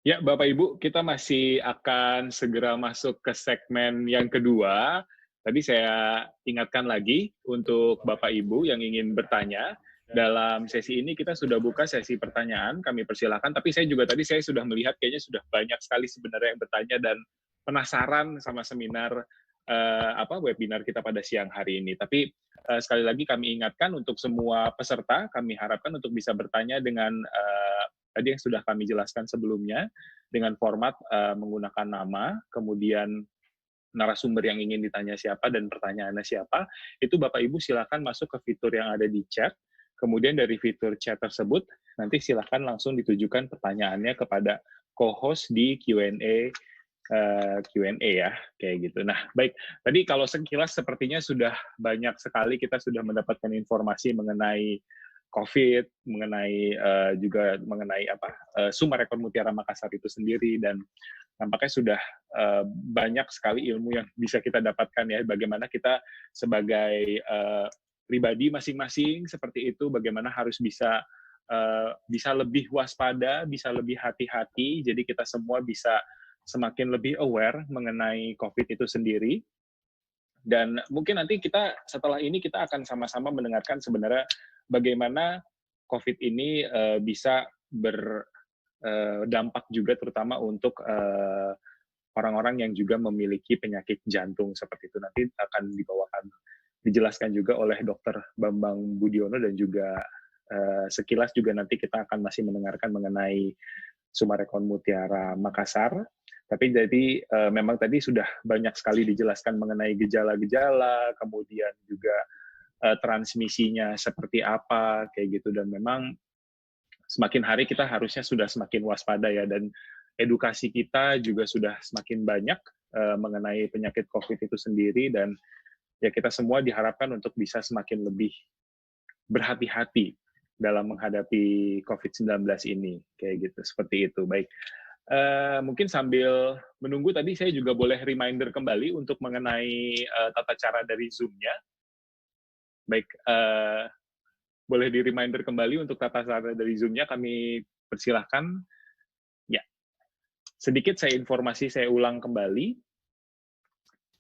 Ya, Bapak Ibu, kita masih akan segera masuk ke segmen yang kedua. Tadi saya ingatkan lagi untuk Bapak Ibu yang ingin bertanya. Dalam sesi ini kita sudah buka sesi pertanyaan, kami persilakan. Tapi saya sudah melihat kayaknya sudah banyak sekali sebenarnya yang bertanya dan penasaran sama seminar webinar kita pada siang hari ini. Tapi sekali lagi kami ingatkan untuk semua peserta, kami harapkan untuk bisa bertanya dengan tadi yang sudah kami jelaskan sebelumnya, dengan format menggunakan nama, kemudian narasumber yang ingin ditanya siapa dan pertanyaannya siapa, itu Bapak Ibu silakan masuk ke fitur yang ada di chat, kemudian dari fitur chat tersebut, nanti silakan langsung ditujukan pertanyaannya kepada co-host di Q&A ya, kayak gitu. Nah, baik. Tadi kalau sekilas sepertinya sudah banyak sekali kita sudah mendapatkan informasi mengenai COVID, mengenai juga mengenai Sumarekon Mutiara Makassar itu sendiri, dan nampaknya sudah banyak sekali ilmu yang bisa kita dapatkan ya, bagaimana kita sebagai pribadi masing-masing seperti itu, bagaimana harus bisa lebih waspada, bisa lebih hati-hati, jadi kita semua bisa semakin lebih aware mengenai COVID itu sendiri. Dan mungkin nanti setelah ini kita akan sama-sama mendengarkan sebenarnya bagaimana COVID ini bisa berdampak juga terutama untuk orang-orang yang juga memiliki penyakit jantung seperti itu. Nanti akan dijelaskan juga oleh Dr. Bambang Budiono, dan juga sekilas juga nanti kita akan masih mendengarkan mengenai Sumarekon Mutiara Makassar. Tapi jadi memang tadi sudah banyak sekali dijelaskan mengenai gejala-gejala, kemudian juga transmisinya seperti apa, kayak gitu. Dan memang semakin hari kita harusnya sudah semakin waspada ya, dan edukasi kita juga sudah semakin banyak mengenai penyakit COVID itu sendiri, dan ya kita semua diharapkan untuk bisa semakin lebih berhati-hati dalam menghadapi COVID-19 ini, kayak gitu, seperti itu. Baik, mungkin sambil menunggu tadi saya juga boleh reminder kembali untuk mengenai tata cara dari Zoom-nya. Baik, boleh di-reminder kembali untuk tata cara dari Zoom-nya, kami persilahkan. Ya, sedikit saya ulang kembali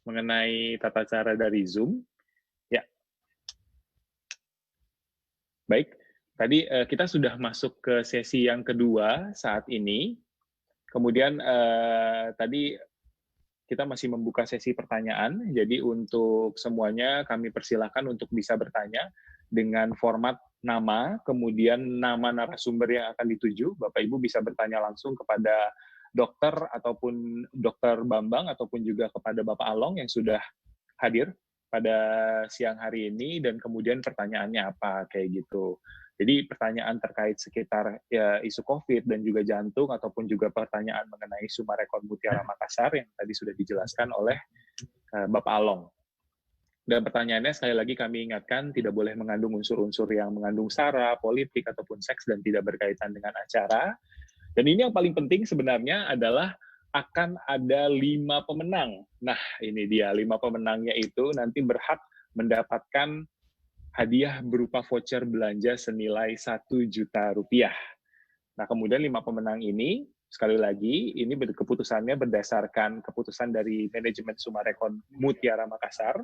mengenai tata cara dari Zoom. Ya, baik. Tadi kita sudah masuk ke sesi yang kedua saat ini. Kemudian tadi kita masih membuka sesi pertanyaan, jadi untuk semuanya kami persilahkan untuk bisa bertanya dengan format nama, kemudian nama narasumber yang akan dituju. Bapak Ibu bisa bertanya langsung kepada dokter ataupun Dokter Bambang, ataupun juga kepada Bapak Along yang sudah hadir pada siang hari ini, dan kemudian pertanyaannya apa, kayak gitu. Jadi pertanyaan terkait sekitar ya, isu COVID dan juga jantung, ataupun juga pertanyaan mengenai Sumarekon Mutiara Makassar yang tadi sudah dijelaskan oleh Bapak Along. Dan pertanyaannya sekali lagi kami ingatkan tidak boleh mengandung unsur-unsur yang mengandung sara, politik, ataupun seks, dan tidak berkaitan dengan acara. Dan ini yang paling penting sebenarnya adalah akan ada 5 pemenang. Nah, ini dia 5 pemenangnya itu nanti berhak mendapatkan hadiah berupa voucher belanja senilai Rp1.000.000. Nah, kemudian 5 pemenang ini, sekali lagi, ini keputusannya berdasarkan keputusan dari manajemen Sumarekon Mutiara Makassar,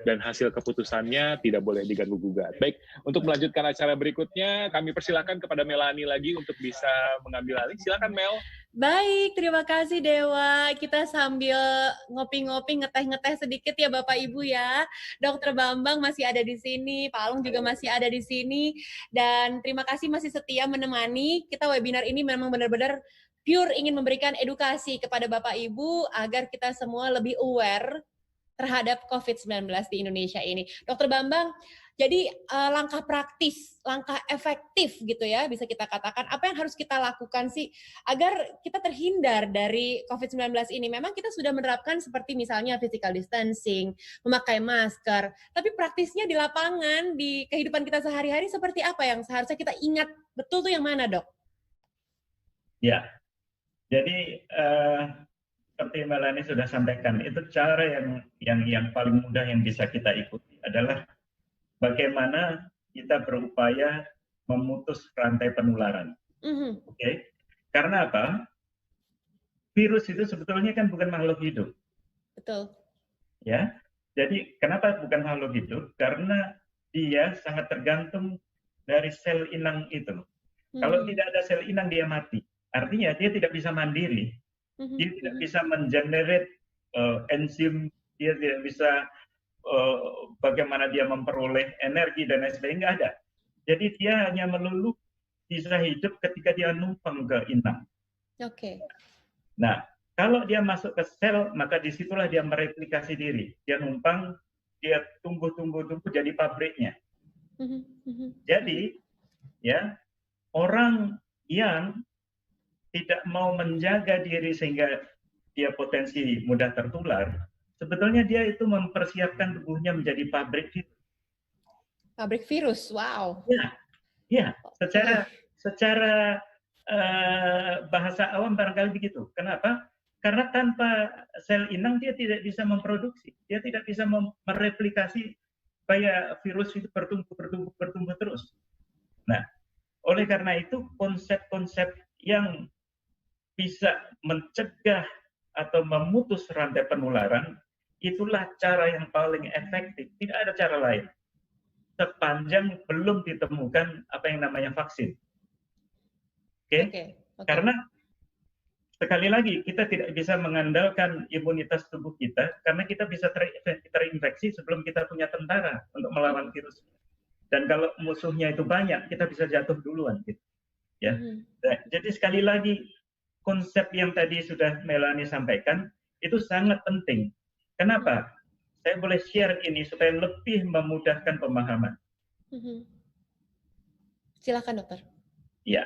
dan hasil keputusannya tidak boleh diganggu-gugat. Baik, untuk melanjutkan acara berikutnya, kami persilakan kepada Melani lagi untuk bisa mengambil alih. Silakan, Mel. Baik, terima kasih Dewa. Kita sambil ngopi-ngopi, ngeteh-ngeteh sedikit ya Bapak Ibu ya. Dokter Bambang masih ada di sini, Pak Alung juga masih ada di sini. Dan terima kasih masih setia menemani. Kita webinar ini memang benar-benar pure ingin memberikan edukasi kepada Bapak Ibu agar kita semua lebih aware terhadap COVID-19 di Indonesia ini. Dokter Bambang, jadi langkah praktis, langkah efektif gitu ya, bisa kita katakan, apa yang harus kita lakukan sih agar kita terhindar dari COVID-19 ini? Memang kita sudah menerapkan seperti misalnya physical distancing, memakai masker, tapi praktisnya di lapangan, di kehidupan kita sehari-hari seperti apa yang seharusnya kita ingat betul tuh yang mana, Dok? Ya, jadi seperti Melani sudah sampaikan, itu cara yang paling mudah yang bisa kita ikuti adalah bagaimana kita berupaya memutus rantai penularan. Oke? Karena apa? virus itu sebetulnya kan bukan makhluk hidup. Betul. Ya, jadi kenapa bukan makhluk hidup? Karena dia sangat tergantung dari sel inang itu. Kalau tidak ada sel inang dia mati. Artinya dia tidak bisa mandiri. Dia tidak bisa mengenerate enzim, dia tidak bisa bagaimana dia memperoleh energi dan lain sebagainya, nggak ada. Jadi dia hanya melulu bisa hidup ketika dia numpang ke inang. Oke. Nah, kalau dia masuk ke sel, maka disitulah dia mereplikasi diri. Dia numpang, dia tumbuh jadi pabriknya. Jadi, ya, orang yang tidak mau menjaga diri sehingga dia potensi mudah tertular, sebetulnya dia itu mempersiapkan tubuhnya menjadi pabrik virus. Pabrik virus, wow. Ya, secara bahasa awam barangkali begitu. Kenapa? Karena tanpa sel inang dia tidak bisa memproduksi, dia tidak bisa mereplikasi supaya virus itu bertumbuh terus. Nah, oleh karena itu konsep-konsep yang bisa mencegah atau memutus rantai penularan itulah cara yang paling efektif. Tidak ada cara lain. Sepanjang belum ditemukan apa yang namanya vaksin. Oke? Karena sekali lagi kita tidak bisa mengandalkan imunitas tubuh kita karena kita bisa terinfeksi sebelum kita punya tentara untuk melawan virus. Dan kalau musuhnya itu banyak, kita bisa jatuh duluan. Gitu. Ya. Nah, jadi sekali lagi konsep yang tadi sudah Melanie sampaikan itu sangat penting. Kenapa? Saya boleh share ini supaya lebih memudahkan pemahaman. Silakan dokter. Ya.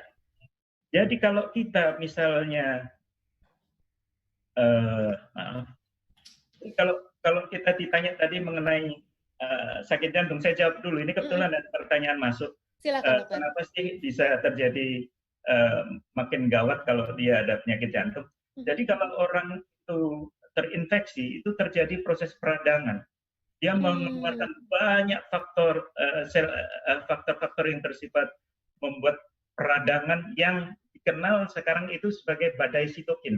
Jadi kalau kita misalnya kalau kita ditanya tadi mengenai sakit jantung, saya jawab dulu. Ini kebetulan ada pertanyaan masuk. Silakan, dokter. Kenapa sih bisa terjadi makin gawat kalau dia ada penyakit jantung? Jadi kalau orang itu terinfeksi, itu terjadi proses peradangan. Dia mengeluarkan banyak faktor-faktor yang bersifat membuat peradangan yang dikenal sekarang itu sebagai badai sitokin.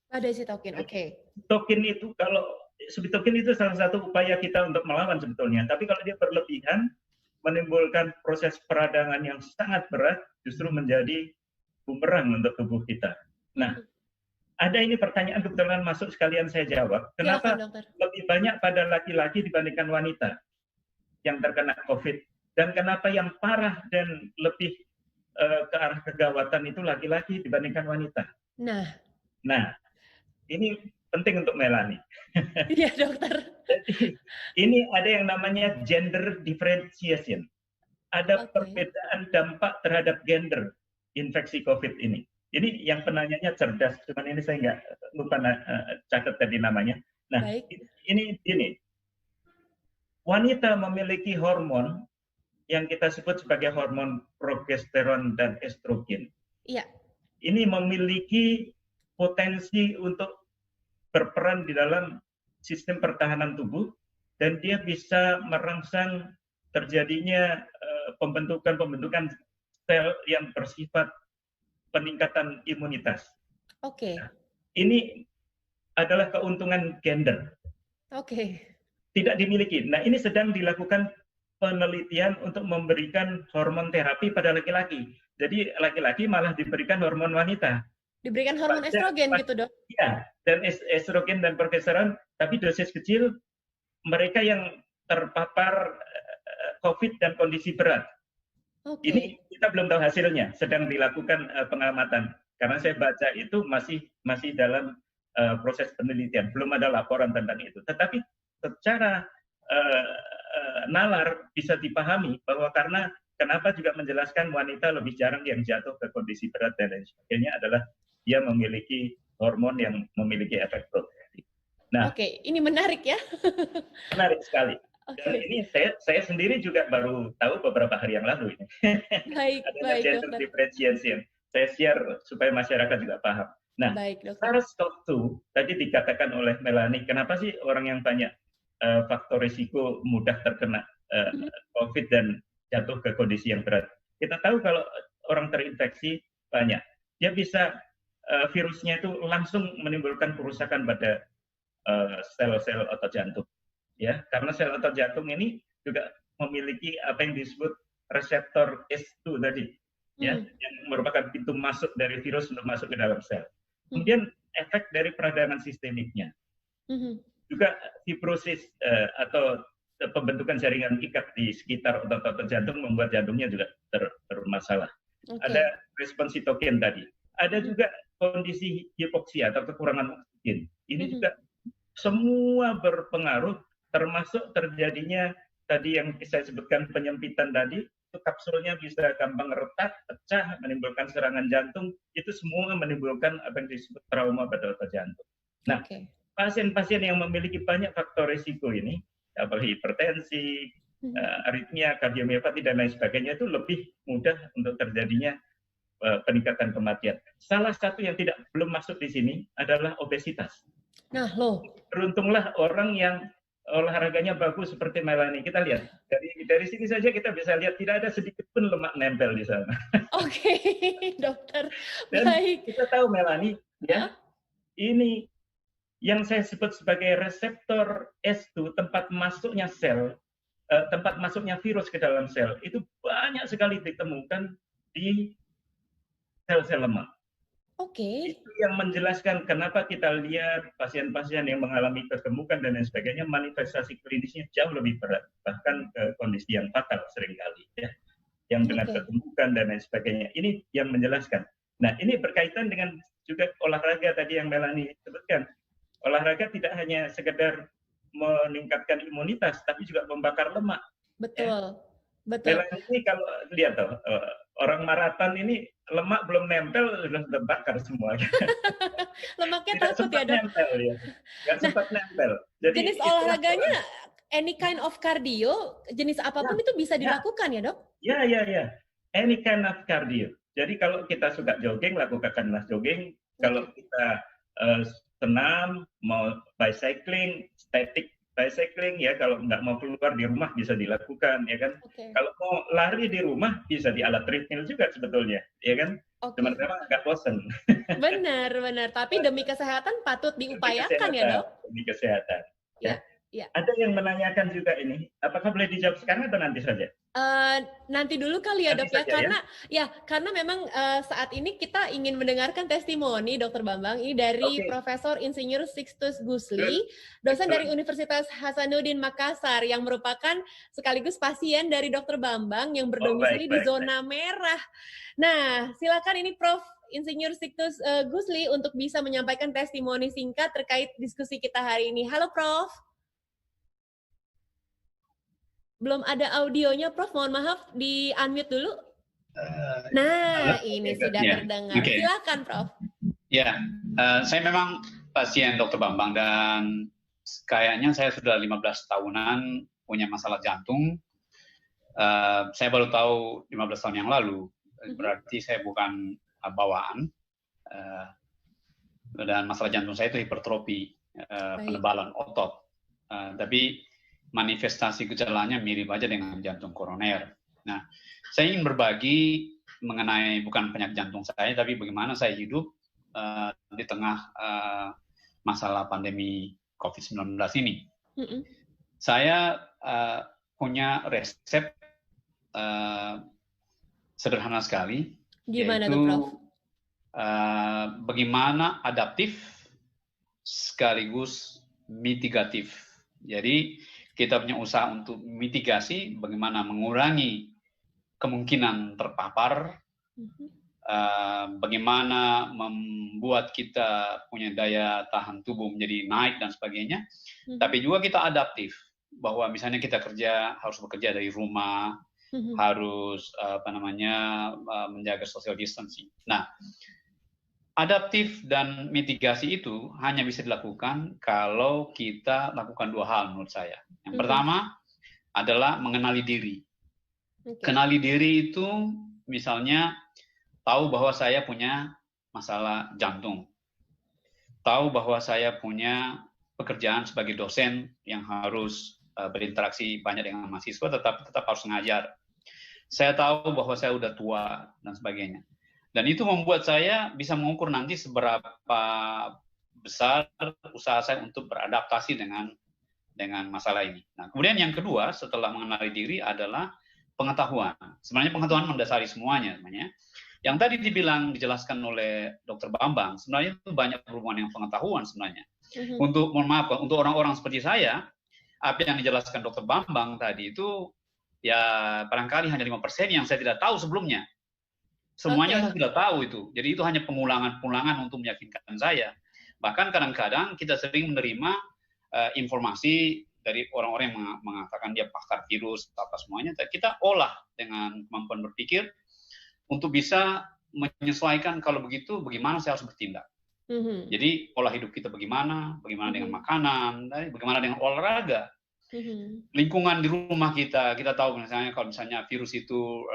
Badai sitokin, oke. Sitokin itu salah satu upaya kita untuk melawan sebetulnya. Tapi kalau dia berlebihan, menimbulkan proses peradangan yang sangat berat, justru menjadi bumerang untuk tubuh kita. Nah, ada ini pertanyaan kebetulan masuk sekalian saya jawab. Kenapa lebih banyak pada laki-laki dibandingkan wanita yang terkena COVID? Dan kenapa yang parah dan lebih ke arah kegawatan itu laki-laki dibandingkan wanita? Nah, ini penting untuk Melanie. Iya, dokter. Jadi, ini ada yang namanya gender differentiation. Ada perbedaan dampak terhadap gender infeksi COVID ini. Ini yang penanyanya cerdas, cuman ini saya nggak lupa catat tadi namanya. Nah, ini wanita memiliki hormon yang kita sebut sebagai hormon progesteron dan estrogen. Iya. Ini memiliki potensi untuk berperan di dalam sistem pertahanan tubuh dan dia bisa merangsang terjadinya pembentukan sel yang bersifat peningkatan imunitas. Oke. Nah, ini adalah keuntungan gender. Oke. Tidak dimiliki. Nah, ini sedang dilakukan penelitian untuk memberikan hormon terapi pada laki-laki. Jadi laki-laki malah diberikan hormon wanita. Diberikan hormon estrogen gitu, Dok? Iya, dan estrogen dan progesteron, tapi dosis kecil mereka yang terpapar COVID dan kondisi berat. Ini kita belum tahu hasilnya, sedang dilakukan pengamatan. Karena saya baca itu masih dalam proses penelitian, belum ada laporan tentang itu. Tetapi secara nalar bisa dipahami bahwa karena kenapa juga menjelaskan wanita lebih jarang yang jatuh ke kondisi berat dan lain sebagainya adalah dia memiliki hormon yang memiliki efek protektif. Nah, ini menarik ya. Menarik sekali. Dan ini saya sendiri juga baru tahu beberapa hari yang lalu ini. Ada gender differentiation. Saya share supaya masyarakat juga paham. Nah, SARS-CoV-2 tadi dikatakan oleh Melanie, kenapa sih orang yang banyak faktor risiko mudah terkena COVID dan jatuh ke kondisi yang berat? Kita tahu kalau orang terinfeksi banyak, dia bisa virusnya itu langsung menimbulkan kerusakan pada sel-sel otot jantung. Ya, karena sel otot jantung ini juga memiliki apa yang disebut reseptor S2 tadi, ya, yang merupakan pintu masuk dari virus untuk masuk ke dalam sel. Kemudian efek dari peradangan sistemiknya, juga fibrosis atau pembentukan jaringan ikat di sekitar otot-otot jantung membuat jantungnya juga bermasalah. Ada respon sitokin tadi. Ada juga kondisi hipoksia atau kekurangan oksigen. Ini juga semua berpengaruh, termasuk terjadinya tadi yang saya sebutkan penyempitan tadi, itu kapsulnya bisa gampang retak, pecah, menimbulkan serangan jantung, itu semua menimbulkan apa yang disebut trauma pada otot jantung. Nah, pasien-pasien yang memiliki banyak faktor risiko ini, apalagi hipertensi, aritmia, kardiomiopati, dan lain sebagainya, itu lebih mudah untuk terjadinya peningkatan kematian. Salah satu yang belum masuk di sini adalah obesitas. Nah, loh. Beruntunglah orang yang olahraganya bagus seperti Melanie. Kita lihat dari sini saja kita bisa lihat tidak ada sedikit pun lemak nempel di sana. Oke, dokter. Dan baik. Kita tahu Melanie, ya, ini yang saya sebut sebagai reseptor S2, tempat masuknya sel, tempat masuknya virus ke dalam sel, itu banyak sekali ditemukan di sel-sel lemak. Itu yang menjelaskan kenapa kita lihat pasien-pasien yang mengalami kegemukan dan lain sebagainya, manifestasi klinisnya jauh lebih berat, bahkan kondisi yang fatal seringkali, ya, yang dengan kegemukan dan lain sebagainya. Ini yang menjelaskan. Nah, ini berkaitan dengan juga olahraga tadi yang Melanie sebutkan. Olahraga tidak hanya sekedar meningkatkan imunitas, tapi juga membakar lemak. Betul. Ya. Betul. Melanie ini kalau lihat tuh, orang maraton ini lemak belum nempel sudah terbakar semua. Lemaknya tidak takut sempat ya, Dok? nempel, ya. Nggak sempat nempel. Jadi jenis olahraganya any kind of cardio, jenis apapun itu bisa dilakukan ya, Dok? Ya. Any kind of cardio. Jadi kalau kita suka jogging, lakukanlah jogging. Kalau kita senam, mau bicycling, static bicycling, ya, kalau nggak mau keluar di rumah bisa dilakukan, ya kan. Kalau mau lari di rumah bisa di alat treadmill juga sebetulnya, ya kan. Cuma memang agak bosan. Benar. Tapi demi kesehatan patut diupayakan ya, Dok. Demi kesehatan. Ya. Ada yang menanyakan juga ini, apakah boleh dijawab sekarang atau nanti saja? Nanti dulu kali ya, Dok, ya, karena memang saat ini kita ingin mendengarkan testimoni Dr. Bambang ini dari Profesor Insinyur Sixtus Gusli, dosen dari Universitas Hasanuddin Makassar yang merupakan sekaligus pasien dari Dr. Bambang yang berdomisili di zona merah. Nah, silakan ini Prof Insinyur Sixtus Gusli untuk bisa menyampaikan testimoni singkat terkait diskusi kita hari ini. Halo, Prof. Belum ada audionya, Prof. Mohon maaf, di-unmute dulu. Nah, ini sudah terdengar. Silakan, Prof. Ya, saya memang pasien Dr. Bambang dan kayaknya saya sudah 15 tahunan punya masalah jantung. Saya baru tahu 15 tahun yang lalu, berarti saya bukan bawaan. Dan masalah jantung saya itu hipertrofi, penebalan otot. Tapi manifestasi gejalanya mirip aja dengan jantung koroner. Nah, saya ingin berbagi mengenai bukan penyakit jantung saya, tapi bagaimana saya hidup di tengah masalah pandemi COVID-19 ini. Saya punya resep sederhana sekali, gimana yaitu tuh, Prof? Bagaimana adaptif sekaligus mitigatif. Jadi kita punya usaha untuk mitigasi, bagaimana mengurangi kemungkinan terpapar, bagaimana membuat kita punya daya tahan tubuh menjadi naik dan sebagainya. Tapi juga kita adaptif, bahwa misalnya kita harus bekerja dari rumah, harus menjaga social distancing. Nah, adaptif dan mitigasi itu hanya bisa dilakukan kalau kita lakukan dua hal menurut saya. Yang pertama adalah mengenali diri. Kenali diri itu misalnya tahu bahwa saya punya masalah jantung. Tahu bahwa saya punya pekerjaan sebagai dosen yang harus berinteraksi banyak dengan mahasiswa, tetap harus mengajar. Saya tahu bahwa saya udah tua dan sebagainya. Dan itu membuat saya bisa mengukur nanti seberapa besar usaha saya untuk beradaptasi dengan masalah ini. Nah, kemudian yang kedua setelah mengenali diri adalah pengetahuan. Sebenarnya pengetahuan mendasari semuanya sebenarnya. Yang tadi dijelaskan oleh Dr. Bambang, sebenarnya itu banyak berhubungan dengan pengetahuan sebenarnya. Untuk orang-orang seperti saya, apa yang dijelaskan Dr. Bambang tadi itu ya barangkali hanya 5% yang saya tidak tahu sebelumnya. Semuanya saya sudah tahu itu. Jadi itu hanya pengulangan untuk meyakinkan saya. Bahkan kadang-kadang kita sering menerima informasi dari orang-orang yang mengatakan dia pakar virus apa semuanya. Kita olah dengan kemampuan berpikir untuk bisa menyesuaikan kalau begitu bagaimana saya harus bertindak. Jadi pola hidup kita bagaimana dengan makanan, bagaimana dengan olahraga. Lingkungan di rumah kita tahu misalnya kalau misalnya virus itu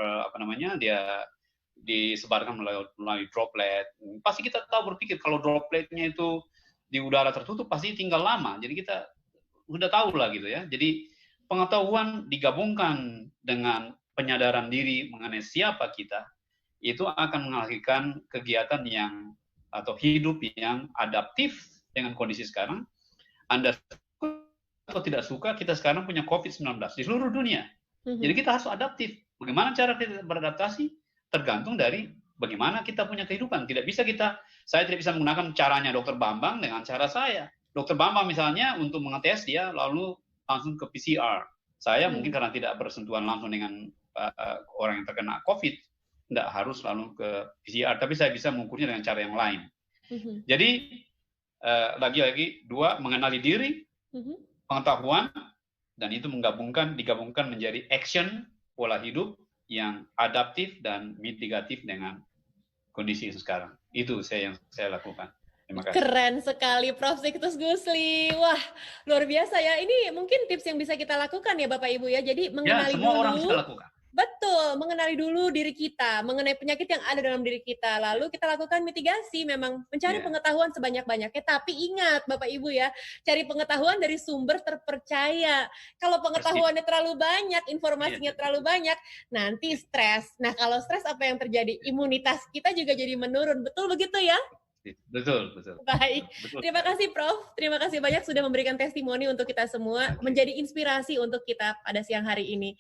dia disebarkan melalui droplet. Pasti kita tahu berpikir kalau dropletnya itu di udara tertutup pasti tinggal lama. Jadi kita sudah tahu lah gitu ya. Jadi pengetahuan digabungkan dengan penyadaran diri mengenai siapa kita, itu akan menghasilkan kegiatan atau hidup yang adaptif dengan kondisi sekarang. Anda suka atau tidak suka, kita sekarang punya COVID-19 di seluruh dunia. Jadi kita harus adaptif. Bagaimana cara kita beradaptasi? Tergantung dari bagaimana kita punya kehidupan. Saya tidak bisa menggunakan caranya Dr. Bambang dengan cara saya. Dr. Bambang misalnya untuk mengetes dia lalu langsung ke PCR. Saya mungkin karena tidak bersentuhan langsung dengan orang yang terkena COVID, tidak harus lalu ke PCR, tapi saya bisa mengukurnya dengan cara yang lain. Jadi lagi-lagi dua, mengenali diri, pengetahuan, dan itu digabungkan menjadi action, pola hidup yang adaptif dan mitigatif dengan kondisi sekarang. Itu yang saya lakukan. Terima kasih. Keren sekali Prof. Sixtus Gusli. Wah, luar biasa ya. Ini mungkin tips yang bisa kita lakukan ya Bapak Ibu ya. Jadi mengenali semua dulu. Orang bisa lakukan. Betul, mengenali dulu diri kita, mengenai penyakit yang ada dalam diri kita. Lalu kita lakukan mitigasi, memang mencari pengetahuan sebanyak-banyaknya. Tapi ingat Bapak Ibu ya, cari pengetahuan dari sumber terpercaya. Kalau pengetahuannya terlalu banyak, informasinya terlalu banyak, nanti stres. Nah, kalau stres apa yang terjadi? Imunitas kita juga jadi menurun. Betul begitu ya? Betul. Baik, terima kasih Prof. Terima kasih banyak sudah memberikan testimoni untuk kita semua, menjadi inspirasi untuk kita pada siang hari ini.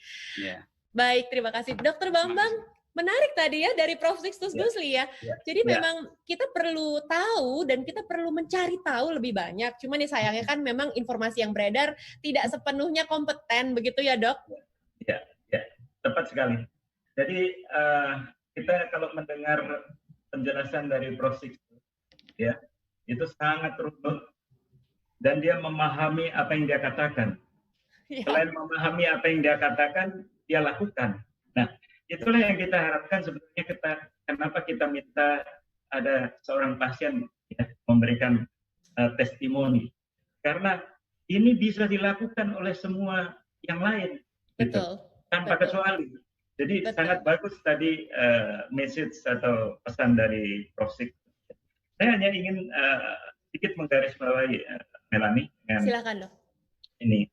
Baik, terima kasih. Dr. Bambang, menarik tadi ya dari Prof. Sixtus Gusli ya. Jadi memang kita perlu tahu dan kita perlu mencari tahu lebih banyak. Cuman nih sayangnya kan memang informasi yang beredar tidak sepenuhnya kompeten, begitu ya Dok? Ya, tepat sekali. Jadi kita kalau mendengar penjelasan dari Prof. Sixtus, ya, itu sangat runut dan dia memahami apa yang dia katakan. Selain memahami apa yang dia katakan, dia lakukan. Nah, itulah yang kita harapkan sebenarnya. Kenapa kita minta ada seorang pasien memberikan testimoni? Karena ini bisa dilakukan oleh semua yang lain, tanpa kecuali. Jadi sangat bagus tadi message atau pesan dari Prof. Sixtus. Saya hanya ingin sedikit menggarisbawahi Melanie. Silakan Dok. Ini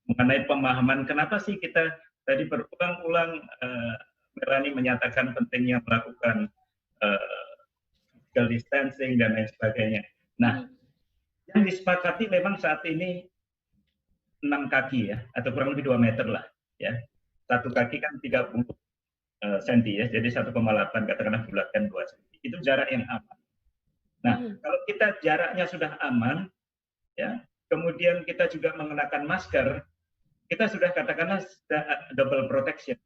mengenai pemahaman kenapa sih kita tadi berulang-ulang Melanie menyatakan pentingnya melakukan physical distancing dan lain sebagainya. Nah, yang disepakati memang saat ini 6 kaki ya, atau kurang lebih 2 meter lah ya. Satu kaki kan 30 cm ya, jadi 1,8 katakanlah bulatkan 2 cm. Itu jarak yang aman. Nah, kalau kita jaraknya sudah aman, ya, kemudian kita juga mengenakan masker, kita sudah katakanlah double protection.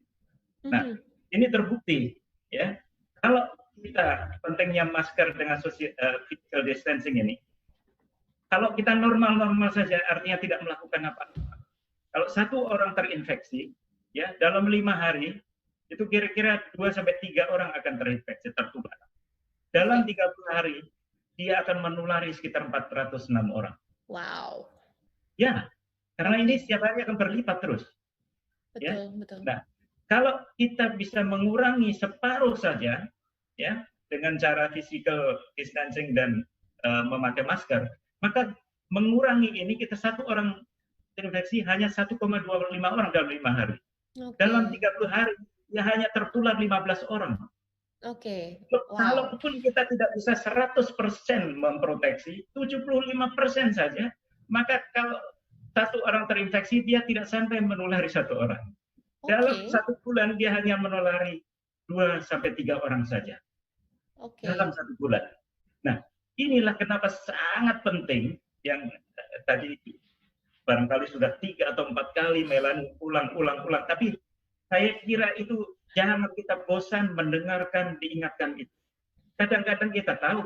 Nah, ini terbukti, ya. Kalau kita pentingnya masker dengan physical distancing ini, kalau kita normal-normal saja, artinya tidak melakukan apa-apa. Kalau satu orang terinfeksi, ya, dalam 5 hari itu kira-kira 2-3 orang akan terinfeksi, tertular. Dalam 30 hari dia akan menulari sekitar 406 orang. Wow. Ya, karena ini setiap hari akan berlipat terus. Betul. Nah, kalau kita bisa mengurangi separuh saja, ya, dengan cara physical distancing dan memakai masker, maka mengurangi ini kita satu orang terinfeksi hanya 1,25 orang dalam 5 hari. Dalam 30 hari dia hanya tertular 15 orang. Oke. Kalaupun kita tidak bisa 100% memproteksi, 75% saja, maka kalau satu orang terinfeksi, dia tidak sampai menulari satu orang. Dalam 1 bulan dia hanya menulari 2-3 orang saja. Dalam 1 bulan. Nah, inilah kenapa sangat penting yang tadi barangkali sudah 3 atau 4 kali Melanie ulang. Tapi saya kira itu jangan kita bosan mendengarkan, diingatkan itu. Kadang-kadang kita tahu,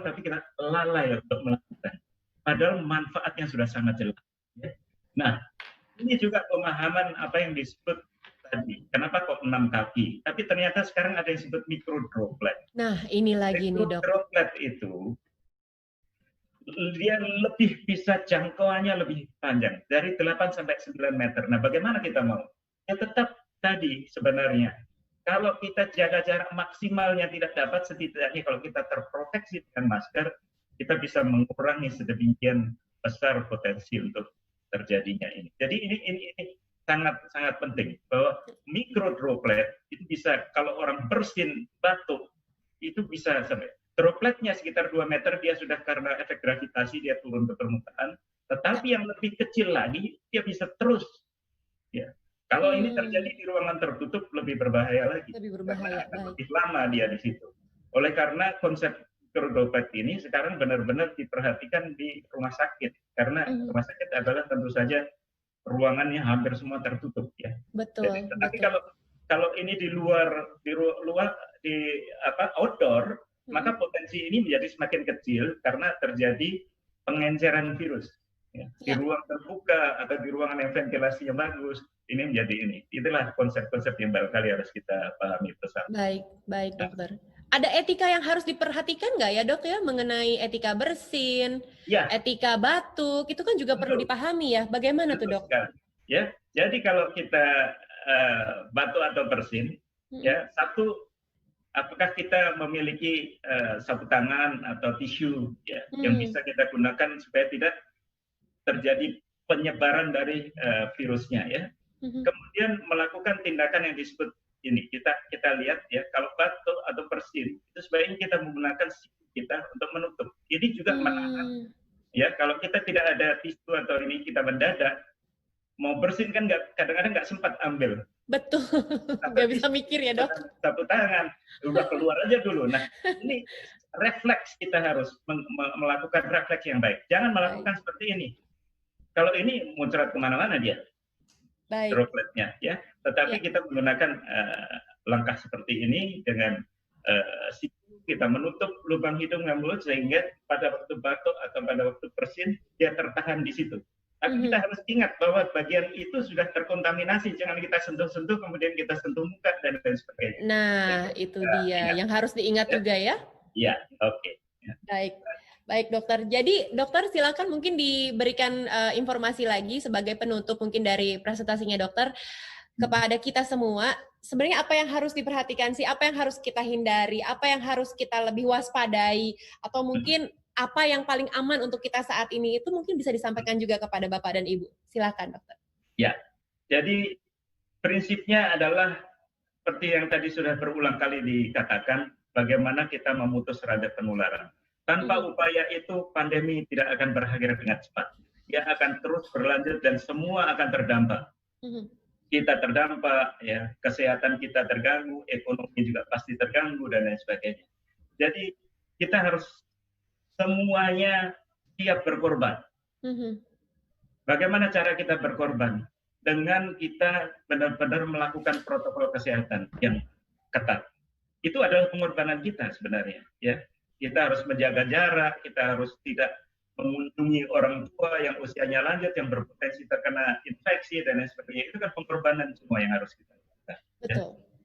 tapi kita lalai untuk melakukan. Padahal manfaatnya sudah sangat jelas. Nah, ini juga pemahaman apa yang disebut tadi. Kenapa kok 6 kaki? Tapi ternyata sekarang ada yang disebut mikrodroplet. Nah, ini lagi nih, Dok. Mikrodroplet itu dia lebih bisa jangkauannya lebih panjang, dari 8 sampai 9 meter. Nah, bagaimana kita mau? Ya tetap tadi sebenarnya. Kalau kita jaga jarak maksimalnya tidak dapat, setidaknya kalau kita terproteksi dengan masker, kita bisa mengurangi sedemikian besar potensi untuk terjadinya ini. Jadi ini sangat penting bahwa mikrodroplet itu bisa, kalau orang bersin, batuk, itu bisa sampai dropletnya sekitar 2 meter, dia sudah karena efek gravitasi dia turun ke permukaan. Tetapi yang lebih kecil lagi dia bisa terus. Ya. Kalau ini terjadi di ruangan tertutup lebih berbahaya lagi. Lebih lama dia di situ. Oleh karena konsep mikrodroplet ini sekarang benar-benar diperhatikan di rumah sakit, karena rumah sakit adalah tentu saja ruangannya hampir semua tertutup ya. Betul. Jadi, tapi kalau ini di luar outdoor, maka potensi ini menjadi semakin kecil karena terjadi pengenceran virus. Ya. Di ruang terbuka atau di ruangan yang ventilasinya bagus, ini menjadi ini. Itulah konsep-konsep yang barangkali harus kita pahami bersama. Baik dokter. Ada etika yang harus diperhatikan nggak ya, Dok, ya, mengenai etika bersin, etika batuk, itu kan juga perlu dipahami ya. Bagaimana tuh, Dok? Ya, jadi kalau kita batuk atau bersin, ya, satu, apakah kita memiliki sapu tangan atau tisu ya, yang bisa kita gunakan supaya tidak terjadi penyebaran dari virusnya ya. Kemudian melakukan tindakan yang disebut ini, kita lihat ya, kalau batuk atau bersin itu sebaiknya kita menggunakan siku kita untuk menutup. Ini juga menahan. Ya, kalau kita tidak ada tisu atau ini, kita mendadak mau bersin kan kadang-kadang nggak sempat ambil. Betul. Nggak bisa mikir ya, Dok. Sapu tangan udah keluar aja dulu. Nah, ini refleks, kita harus melakukan refleks yang baik. Jangan melakukan seperti ini. Kalau ini muncrat kemana-mana dia. Dropletnya ya, tetapi kita menggunakan langkah seperti ini dengan siku, kita menutup lubang hidung dan mulut sehingga pada waktu batuk atau pada waktu bersin dia tertahan di situ. Tapi kita harus ingat bahwa bagian itu sudah terkontaminasi, jangan kita sentuh-sentuh kemudian kita sentuh muka dan lain sebagainya. Nah, itu dia yang harus diingat juga ya. Iya, oke. Baik dokter. Jadi dokter silakan mungkin diberikan informasi lagi sebagai penutup mungkin dari presentasinya dokter kepada kita semua. Sebenarnya apa yang harus diperhatikan sih? Apa yang harus kita hindari? Apa yang harus kita lebih waspadai? Atau mungkin apa yang paling aman untuk kita saat ini? Itu mungkin bisa disampaikan juga kepada Bapak dan Ibu. Silakan dokter. Ya, jadi prinsipnya adalah seperti yang tadi sudah berulang kali dikatakan, bagaimana kita memutus rantai penularan. Tanpa upaya itu, pandemi tidak akan berakhir dengan cepat. Dia akan terus berlanjut dan semua akan terdampak. Kita terdampak, ya, kesehatan kita terganggu, ekonomi juga pasti terganggu, dan lain sebagainya. Jadi, kita harus semuanya siap berkorban. Bagaimana cara kita berkorban? Dengan kita benar-benar melakukan protokol kesehatan yang ketat. Itu adalah pengorbanan kita sebenarnya, ya. Kita harus menjaga jarak, kita harus tidak mengunjungi orang tua yang usianya lanjut, yang berpotensi terkena infeksi, dan lain sebagainya. Itu kan pengorbanan semua yang harus kita lakukan. Ya.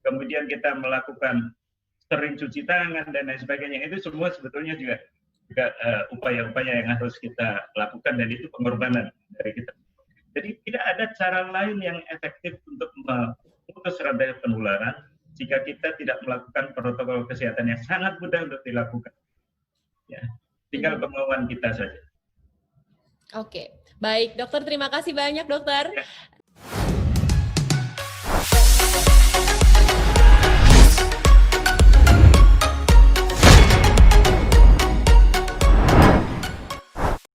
Kemudian kita melakukan sering cuci tangan, dan lain sebagainya. Itu semua sebetulnya juga upaya-upaya yang harus kita lakukan, dan itu pengorbanan dari kita. Jadi tidak ada cara lain yang efektif untuk memutus rantai penularan jika kita tidak melakukan protokol kesehatan yang sangat mudah untuk dilakukan. Ya, tinggal kemauan kita saja. Oke, baik dokter, terima kasih banyak dokter.